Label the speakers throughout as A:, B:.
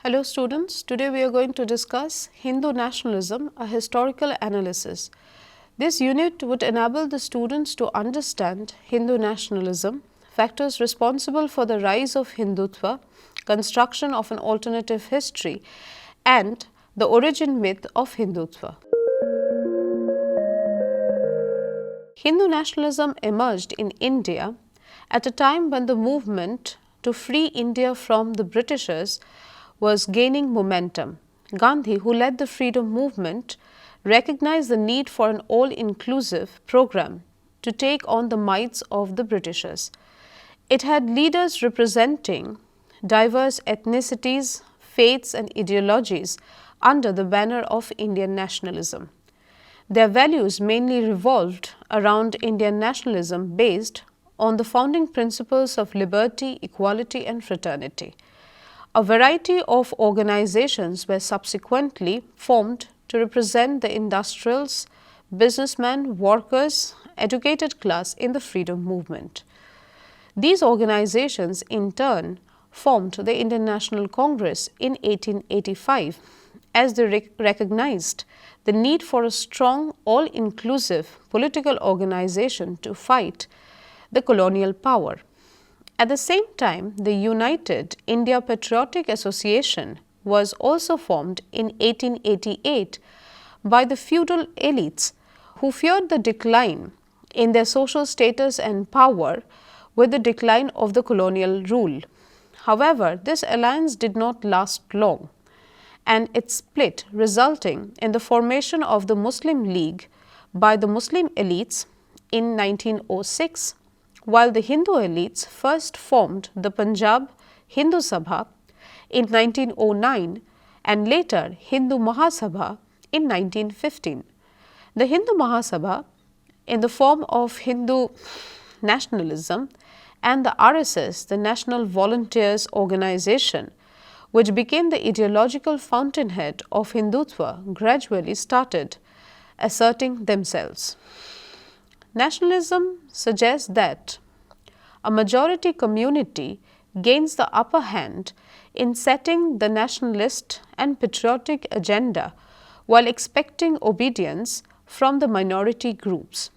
A: Hello students, today we are going to discuss Hindu nationalism, a historical analysis. This unit would enable the students to understand Hindu nationalism, factors responsible for the rise of Hindutva, construction of an alternative history, and the origin myth of Hindutva. Hindu nationalism emerged in India at a time when the movement to free India from the Britishers was gaining momentum. Gandhi, who led the freedom movement, recognized the need for an all-inclusive program to take on the mites of the Britishers. It had leaders representing diverse ethnicities, faiths and ideologies under the banner of Indian nationalism. Their values mainly revolved around Indian nationalism based on the founding principles of liberty, equality and fraternity. A variety of organizations were subsequently formed to represent the industrials, businessmen, workers, educated class in the freedom movement. These organizations in turn formed the Indian National Congress in 1885 as they recognized the need for a strong, all-inclusive political organization to fight the colonial power. At the same time, the United India Patriotic Association was also formed in 1888 by the feudal elites who feared the decline in their social status and power with the decline of the colonial rule. However, this alliance did not last long, and it split, resulting in the formation of the Muslim League by the Muslim elites in 1906. While the Hindu elites first formed the Punjab Hindu Sabha in 1909 and later Hindu Mahasabha in 1915. The Hindu Mahasabha, in the form of Hindu nationalism, and the RSS, the National Volunteers Organization, which became the ideological fountainhead of Hindutva, gradually started asserting themselves. Nationalism suggests that a majority community gains the upper hand in setting the nationalist and patriotic agenda while expecting obedience from the minority groups.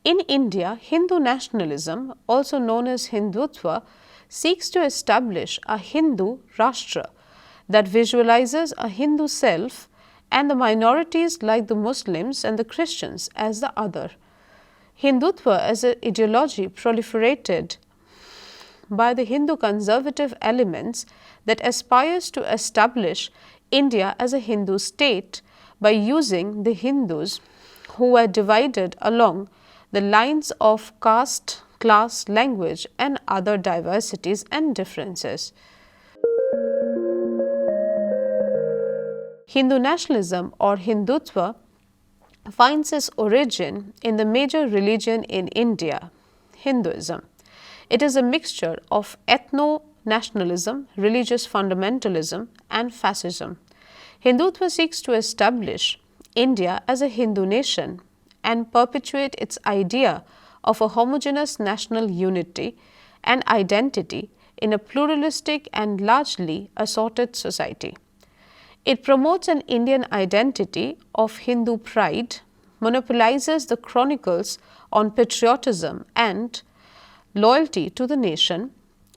A: In India, Hindu nationalism, also known as Hindutva, seeks to establish a Hindu Rashtra that visualizes a Hindu self and the minorities like the Muslims and the Christians as the other. Hindutva as an ideology proliferated by the Hindu conservative elements that aspires to establish India as a Hindu state by using the Hindus who were divided along the lines of caste, class, language and other diversities and differences. Hindu nationalism or Hindutva finds its origin in the major religion in India, Hinduism. It is a mixture of ethno-nationalism, religious fundamentalism and fascism. Hindutva seeks to establish India as a Hindu nation and perpetuate its idea of a homogeneous national unity and identity in a pluralistic and largely assorted society. It promotes an Indian identity of Hindu pride, monopolizes the chronicles on patriotism and loyalty to the nation,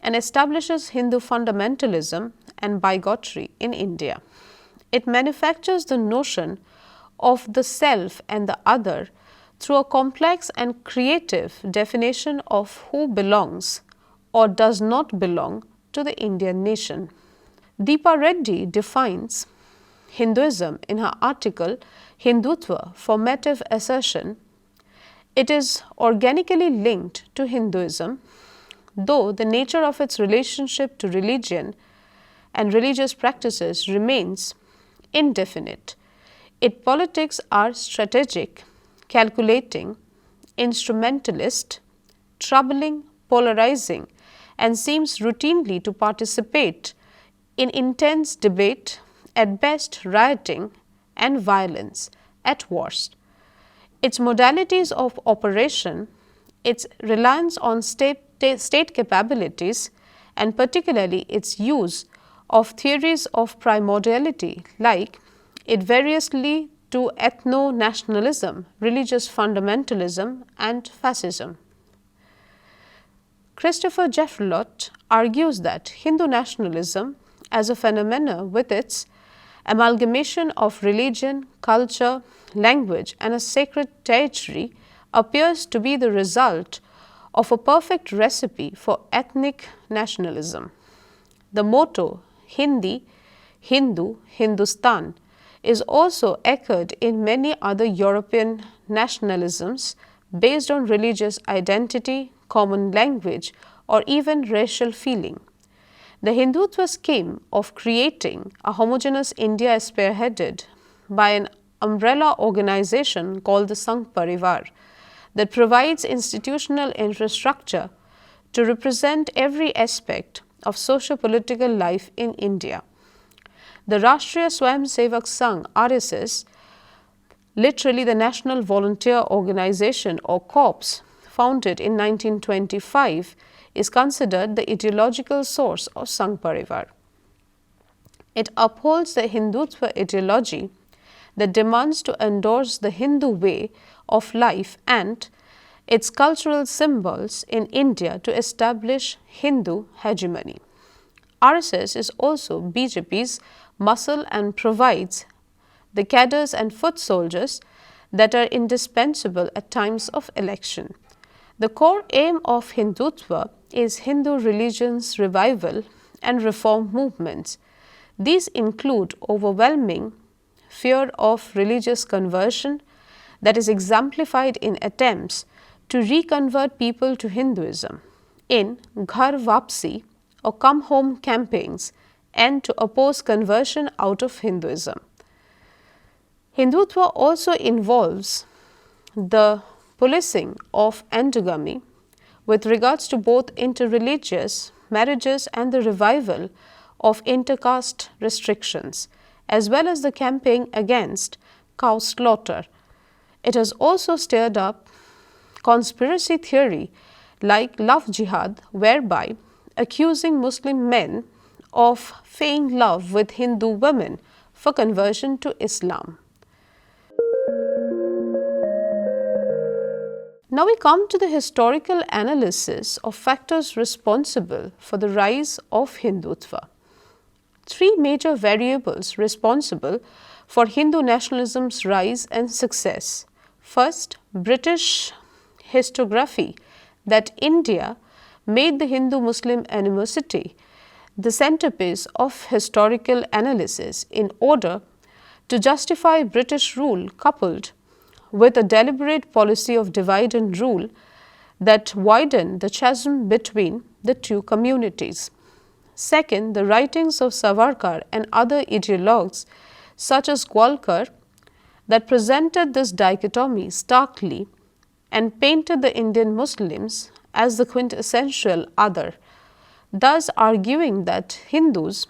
A: and establishes Hindu fundamentalism and bigotry in India. It manufactures the notion of the self and the other through a complex and creative definition of who belongs or does not belong to the Indian nation. Deepa Reddy defines Hinduism in her article Hindutva Formative Assertion. It is organically linked to Hinduism, though the nature of its relationship to religion and religious practices remains indefinite. Its politics are strategic, calculating, instrumentalist, troubling, polarizing, and seems routinely to participate in intense debate, at best rioting and violence at worst. Its modalities of operation, its reliance on state capabilities and particularly its use of theories of primordiality, like it variously to ethno-nationalism, religious fundamentalism, and fascism. Christopher Jeffrelot argues that Hindu nationalism as a phenomenon with its amalgamation of religion, culture, language, and a sacred territory appears to be the result of a perfect recipe for ethnic nationalism. The motto Hindi, Hindu, Hindustan is also echoed in many other European nationalisms based on religious identity, common language, or even racial feeling. The Hindutva scheme of creating a homogeneous India is spearheaded by an umbrella organization called the Sangh Parivar that provides institutional infrastructure to represent every aspect of socio-political life in India. The Rashtriya Swayamsevak Sangh (RSS), literally the National Volunteer Organization or Corps, founded in 1925, is considered the ideological source of Sangh Parivar. It upholds the Hindutva ideology that demands to endorse the Hindu way of life and its cultural symbols in India to establish Hindu hegemony. RSS is also BJP's muscle and provides the cadres and foot soldiers that are indispensable at times of election. The core aim of Hindutva is Hindu religion's revival and reform movements. These include overwhelming fear of religious conversion that is exemplified in attempts to reconvert people to Hinduism, in Ghar Vapsi or Come Home campaigns, and to oppose conversion out of Hinduism. Hindutva also involves the policing of endogamy with regards to both interreligious marriages and the revival of intercaste restrictions, as well as the campaign against cow slaughter. It has also stirred up conspiracy theory like love jihad, whereby accusing Muslim men of feigning love with Hindu women for conversion to Islam. Now we come to the historical analysis of factors responsible for the rise of Hindutva. Three major variables responsible for Hindu nationalism's rise and success. First, British historiography that India made the Hindu-Muslim animosity the centerpiece of historical analysis in order to justify British rule, coupled with a deliberate policy of divide and rule that widened the chasm between the two communities. Second, the writings of Savarkar and other ideologues such as Gwalkar that presented this dichotomy starkly and painted the Indian Muslims as the quintessential other, thus arguing that Hindus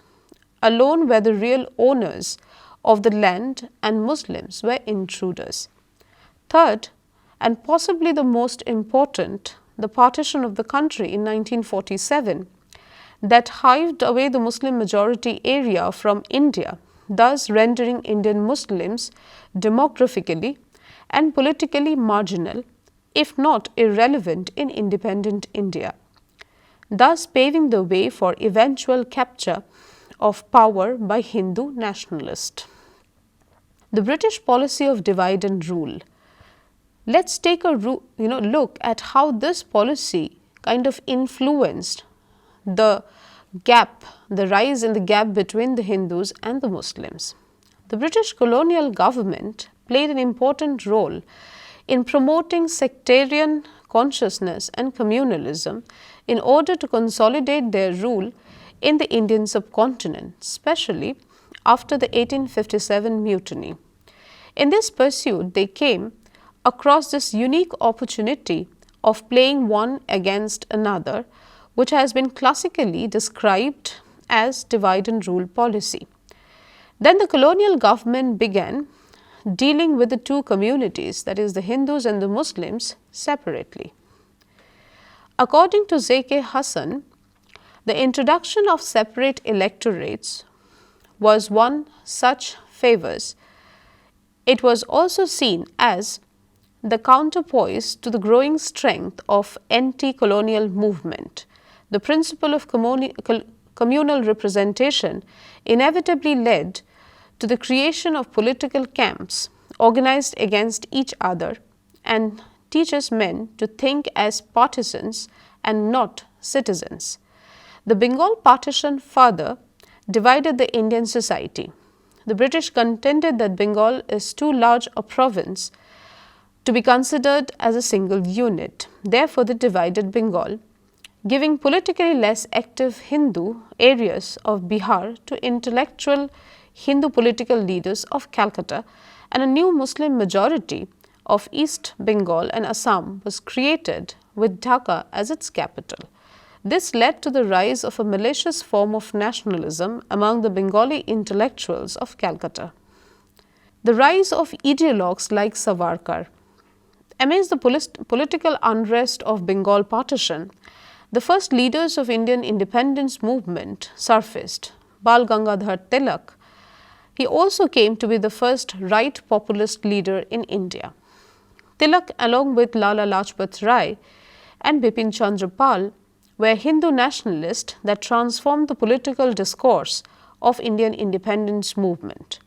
A: alone were the real owners of the land and Muslims were intruders. Third, and possibly the most important, the partition of the country in 1947 that hived away the Muslim majority area from India, thus rendering Indian Muslims demographically and politically marginal, if not irrelevant in independent India, thus paving the way for eventual capture of power by Hindu nationalists. The British policy of divide and rule. Let's take a look at how this policy kind of influenced the gap, the rise in the gap between the Hindus and the Muslims. The British colonial government played an important role in promoting sectarian consciousness and communalism in order to consolidate their rule in the Indian subcontinent, especially after the 1857 mutiny. In this pursuit, they came across this unique opportunity of playing one against another, which has been classically described as divide and rule policy. Then the colonial government began dealing with the two communities, that is the Hindus and the Muslims, separately. According to Z.K. Hassan, The introduction of separate electorates was one such favors. It was also seen as the counterpoise to the growing strength of anti-colonial movement. The principle of communal representation inevitably led to the creation of political camps organized against each other and teaches men to think as partisans and not citizens. The Bengal partition further divided the Indian society. The British contended that Bengal is too large a province to be considered as a single unit. Therefore, they divided Bengal, giving politically less active Hindu areas of Bihar to intellectual Hindu political leaders of Calcutta, and a new Muslim majority of East Bengal and Assam was created with Dhaka as its capital. This led to the rise of a malicious form of nationalism among the Bengali intellectuals of Calcutta. The rise of ideologues like Savarkar. Amidst the political unrest of Bengal partition, the first leaders of Indian independence movement surfaced. Bal Gangadhar Tilak. He also came to be the first right populist leader in India. Tilak, along with Lala Lajpat Rai and Bipin Chandra Pal, were Hindu nationalists that transformed the political discourse of Indian independence movement.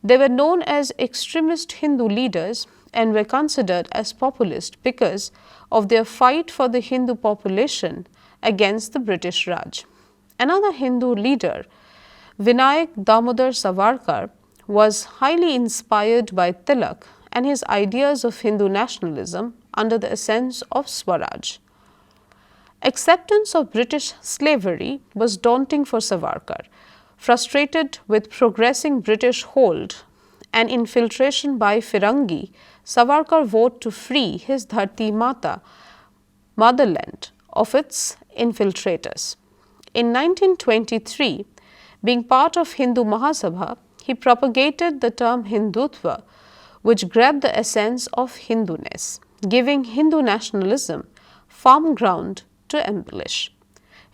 A: They were known as extremist Hindu leaders and were considered as populist because of their fight for the Hindu population against the British Raj. Another Hindu leader, Vinayak Damodar Savarkar, was highly inspired by Tilak and his ideas of Hindu nationalism under the essence of Swaraj. Acceptance of British slavery was daunting for Savarkar. Frustrated with progressing British hold and infiltration by Firangi, Savarkar vowed to free his Dharti Mata, motherland, of its infiltrators. In 1923, being part of Hindu Mahasabha, he propagated the term Hindutva, which grabbed the essence of Hinduness, giving Hindu nationalism firm ground to embellish.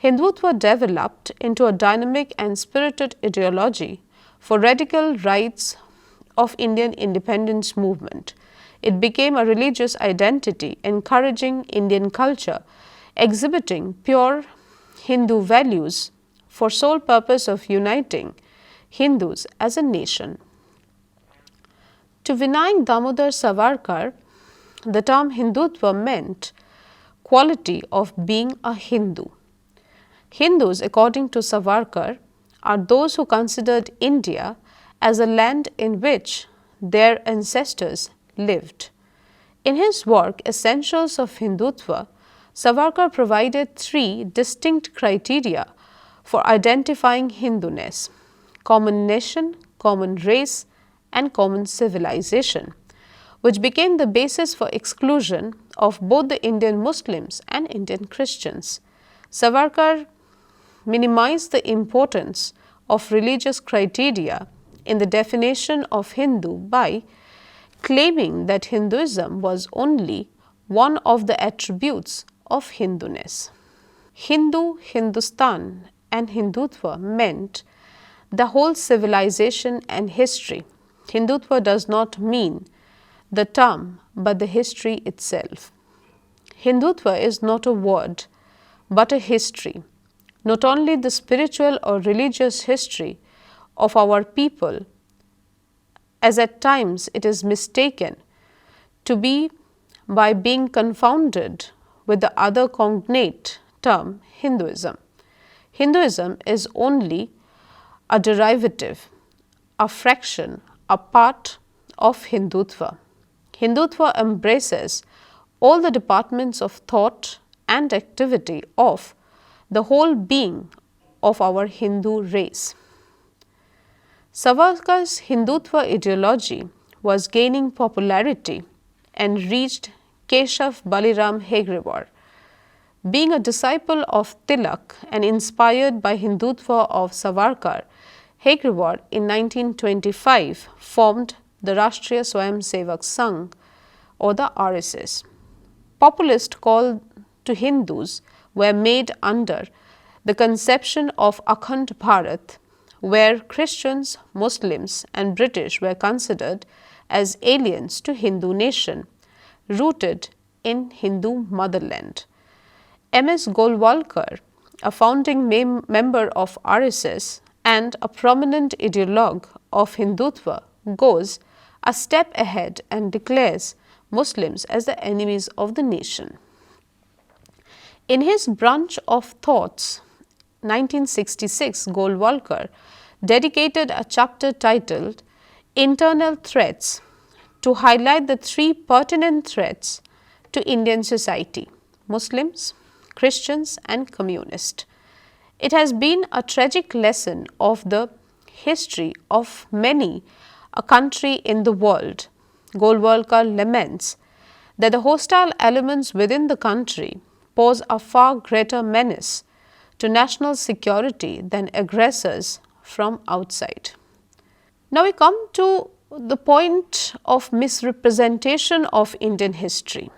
A: Hindutva developed into a dynamic and spirited ideology for radical rights of Indian independence movement. It became a religious identity encouraging Indian culture, exhibiting pure Hindu values for sole purpose of uniting Hindus as a nation. To Vinayak Damodar Savarkar, the term Hindutva meant quality of being a Hindu. Hindus, according to Savarkar, are those who considered India as a land in which their ancestors lived. In his work Essentials of Hindutva, Savarkar provided three distinct criteria for identifying Hinduness: common nation, common race, and common civilization, which became the basis for exclusion of both the Indian Muslims and Indian Christians. Savarkar minimized the importance of religious criteria in the definition of Hindu by claiming that Hinduism was only one of the attributes of Hinduness. Hindu, Hindustan, and Hindutva meant the whole civilization and history. Hindutva does not mean the term but the history itself. Hindutva is not a word but a history, not only the spiritual or religious history of our people, as at times it is mistaken to be by being confounded with the other cognate term Hinduism. Hinduism is only a derivative, a fraction, a part of Hindutva. Hindutva embraces all the departments of thought and activity of the whole being of our Hindu race. Savarkar's Hindutva ideology was gaining popularity and reached Keshav Baliram Hegrawar. Being a disciple of Tilak and inspired by Hindutva of Savarkar, Hegrawar in 1925 formed the Rashtriya Swayamsevak Sangh, or the RSS. Populist calls to Hindus were made under the conception of Akhand Bharat, where Christians, Muslims and British were considered as aliens to Hindu nation, rooted in Hindu motherland. M.S. Golwalkar, a founding member of RSS and a prominent ideologue of Hindutva, goes a step ahead and declares Muslims as the enemies of the nation. In his Branch of Thoughts, 1966, Golwalkar dedicated a chapter titled Internal Threats to highlight the three pertinent threats to Indian society: Muslims, Christians and communists. It has been a tragic lesson of the history of many a country in the world. Golwalkar laments that the hostile elements within the country pose a far greater menace to national security than aggressors from outside. Now we come to the point of misrepresentation of Indian history.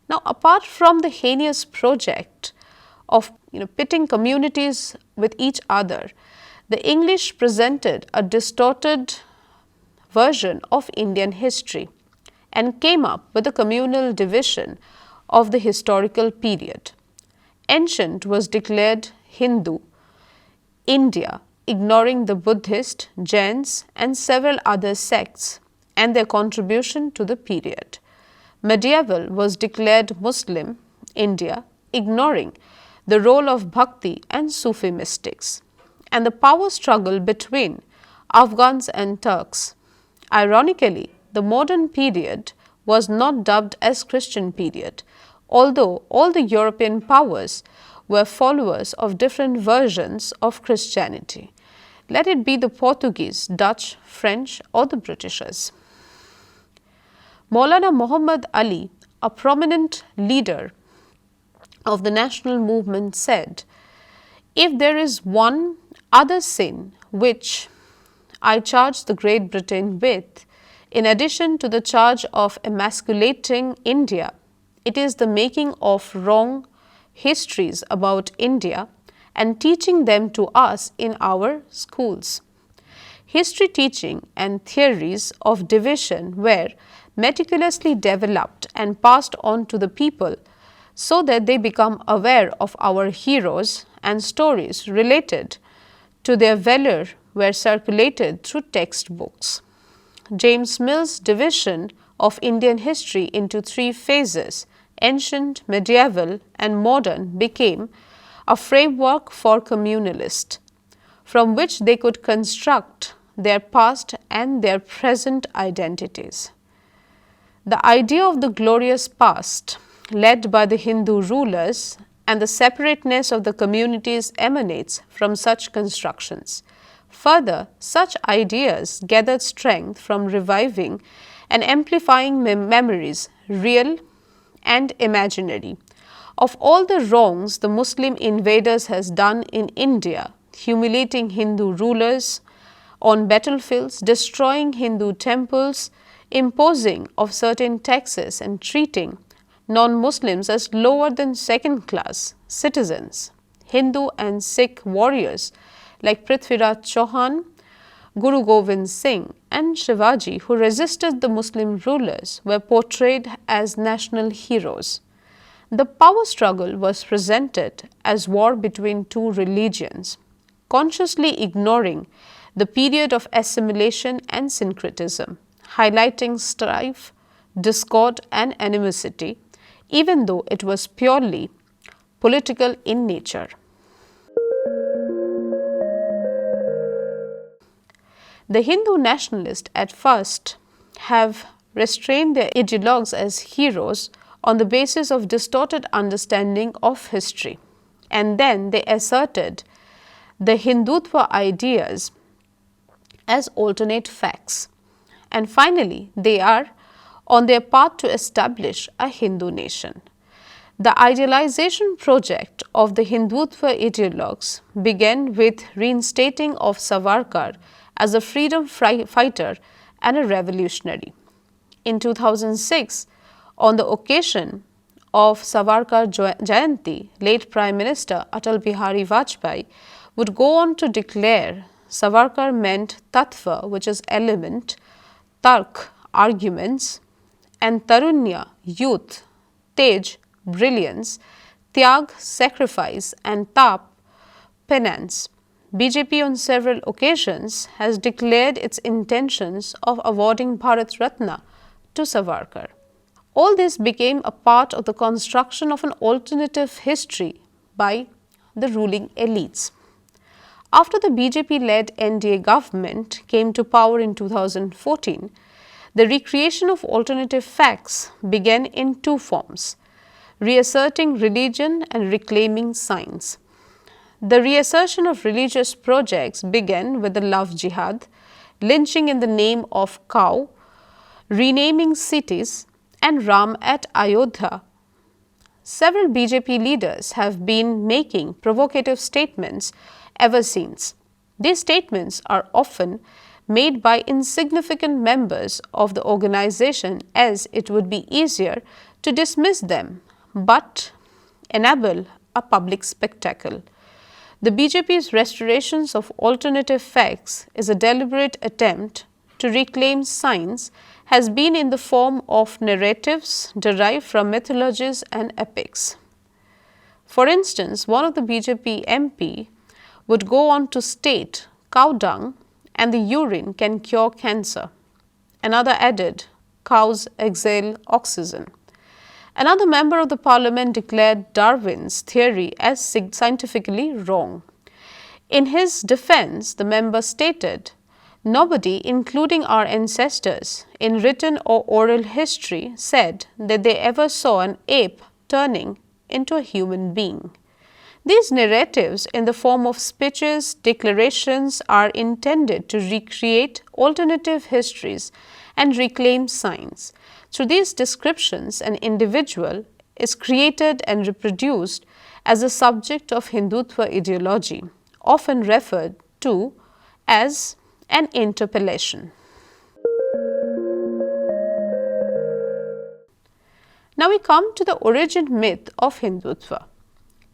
A: Now, apart from the heinous project of pitting communities with each other, the English presented a distorted version of Indian history and came up with a communal division of the historical period. Ancient was declared Hindu, India, ignoring the Buddhist, Jains and several other sects and their contribution to the period. Medieval was declared Muslim, India, ignoring the role of Bhakti and Sufi mystics, and the power struggle between Afghans and Turks. Ironically, the modern period was not dubbed as Christian period, although all the European powers were followers of different versions of Christianity. Let it be the Portuguese, Dutch, French or the Britishers. Maulana Muhammad Ali, a prominent leader of the national movement, said, "If there is one other sin which I charge the Great Britain with, in addition to the charge of emasculating India, it is the making of wrong histories about India and teaching them to us in our schools. History teaching and theories of division were meticulously developed and passed on to the people so that they become aware of our heroes, and stories related to their valor were circulated through textbooks." James Mill's division of Indian history into three phases, ancient, medieval and modern, became a framework for communalists, from which they could construct their past and their present identities. The idea of the glorious past, led by the Hindu rulers, and the separateness of the communities emanates from such constructions. Further, such ideas gathered strength from reviving and amplifying memories, real and imaginary, of all the wrongs the Muslim invaders has done in India, humiliating Hindu rulers on battlefields, destroying Hindu temples, imposing of certain taxes and treating non-Muslims as lower than second-class citizens. Hindu and Sikh warriors like Prithviraj Chauhan, Guru Gobind Singh and Shivaji, who resisted the Muslim rulers, were portrayed as national heroes. The power struggle was presented as war between two religions, consciously ignoring the period of assimilation and syncretism, highlighting strife, discord and animosity, even though it was purely political in nature. The Hindu nationalists at first have restrained their ideologues as heroes on the basis of distorted understanding of history, and then they asserted the Hindutva ideas as alternate facts, and finally they are on their path to establish a Hindu nation. The idealization project of the Hindutva ideologues began with reinstating of Savarkar as a freedom fighter and a revolutionary. In 2006, on the occasion of Savarkar Jayanti, late Prime Minister Atal Bihari Vajpayee would go on to declare Savarkar meant tattva, which is element, tark, arguments, and tarunya, youth, tej, brilliance, tyag, sacrifice, and tap, penance. BJP on several occasions has declared its intentions of awarding Bharat Ratna to Savarkar. All this became a part of the construction of an alternative history by the ruling elites. After the BJP-led NDA government came to power in 2014, the recreation of alternative facts began in two forms: reasserting religion and reclaiming science. The reassertion of religious projects began with the love jihad, lynching in the name of cow, renaming cities, and Ram at Ayodhya. Several BJP leaders have been making provocative statements ever since. These statements are often made by insignificant members of the organization, as it would be easier to dismiss them but enable a public spectacle. The BJP's restorations of alternative facts is a deliberate attempt to reclaim science, has been in the form of narratives derived from mythologies and epics. For instance, one of the BJP MP would go on to state cow dung and the urine can cure cancer. Another added, cows exhale oxygen. Another member of the parliament declared Darwin's theory as scientifically wrong. In his defense, the member stated, nobody, including our ancestors, in written or oral history said that they ever saw an ape turning into a human being. These narratives in the form of speeches, declarations are intended to recreate alternative histories and reclaim science. Through these descriptions, an individual is created and reproduced as a subject of Hindutva ideology, often referred to as an interpellation. Now we come to the origin myth of Hindutva.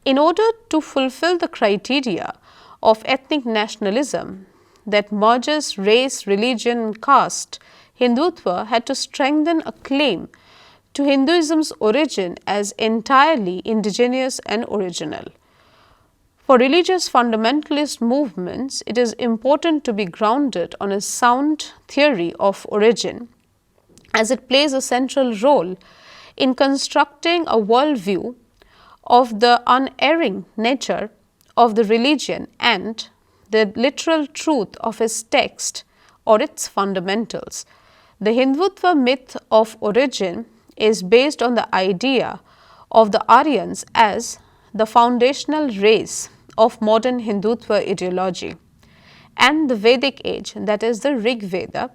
A: In order to fulfill the criteria of ethnic nationalism that merges race, religion, and caste, Hindutva had to strengthen a claim to Hinduism's origin as entirely indigenous and original. For religious fundamentalist movements, it is important to be grounded on a sound theory of origin, as it plays a central role in constructing a worldview of the unerring nature of the religion and the literal truth of its text or its fundamentals. The Hindutva myth of origin is based on the idea of the Aryans as the foundational race of modern Hindutva ideology, and the Vedic age, that is the Rig Veda,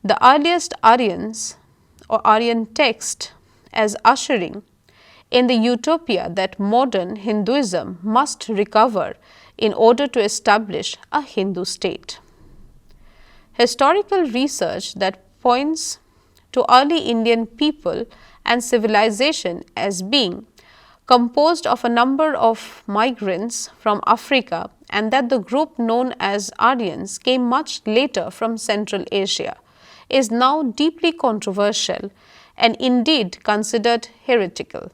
A: the earliest Aryans or Aryan text, as ushering in the utopia that modern Hinduism must recover in order to establish a Hindu state. Historical research that points to early Indian people and civilization as being composed of a number of migrants from Africa, and that the group known as Aryans came much later from Central Asia, is now deeply controversial and indeed considered heretical.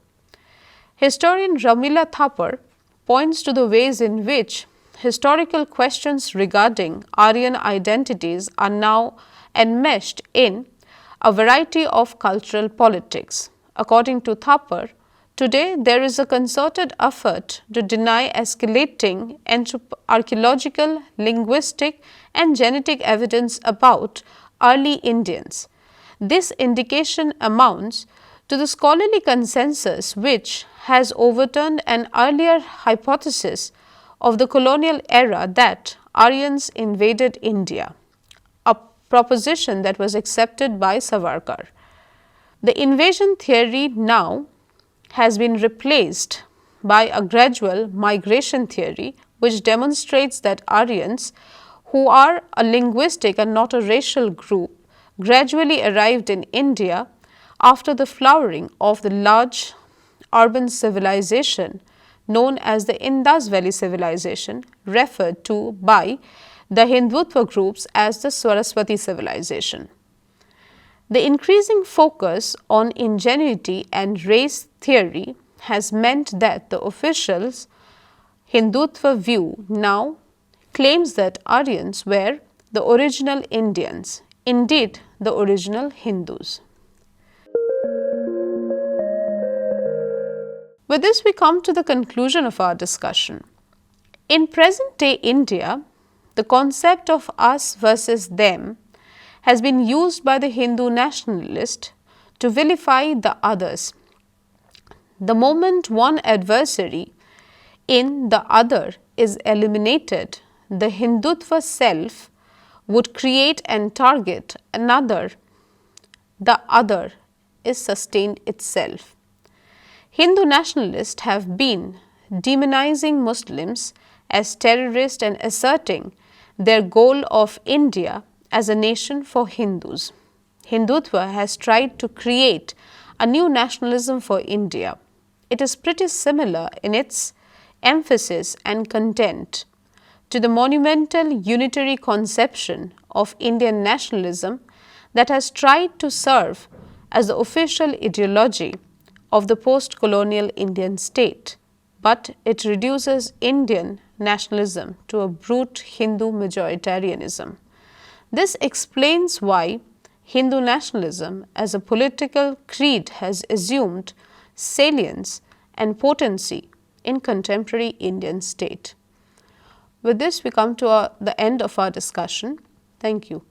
A: Historian Ramila Thapar points to the ways in which historical questions regarding Aryan identities are now enmeshed in a variety of cultural politics. According to Thapar, today there is a concerted effort to deny escalating archaeological, linguistic, and genetic evidence about early Indians. This indication amounts to the scholarly consensus which has overturned an earlier hypothesis of the colonial era that Aryans invaded India, a proposition that was accepted by Savarkar. The invasion theory now has been replaced by a gradual migration theory which demonstrates that Aryans, who are a linguistic and not a racial group, gradually arrived in India after the flowering of the large urban civilization known as the Indus Valley civilization, referred to by the Hindutva groups as the Saraswati civilization. The increasing focus on ingenuity and race theory has meant that the official Hindutva view now claims that Aryans were the original Indians, indeed the original Hindus. With this, we come to the conclusion of our discussion. In present day India, the concept of us versus them has been used by the Hindu nationalist to vilify the others. The moment one adversary in the other is eliminated, the Hindutva self would create and target another. The other is sustained itself. Hindu nationalists have been demonizing Muslims as terrorists and asserting their goal of India as a nation for Hindus. Hindutva has tried to create a new nationalism for India. It is pretty similar in its emphasis and content to the monumental unitary conception of Indian nationalism that has tried to serve as the official ideology of the post-colonial Indian state, but it reduces Indian nationalism to a brute Hindu majoritarianism. This explains why Hindu nationalism as a political creed has assumed salience and potency in contemporary Indian state. With this, we come to the end of our discussion. Thank you.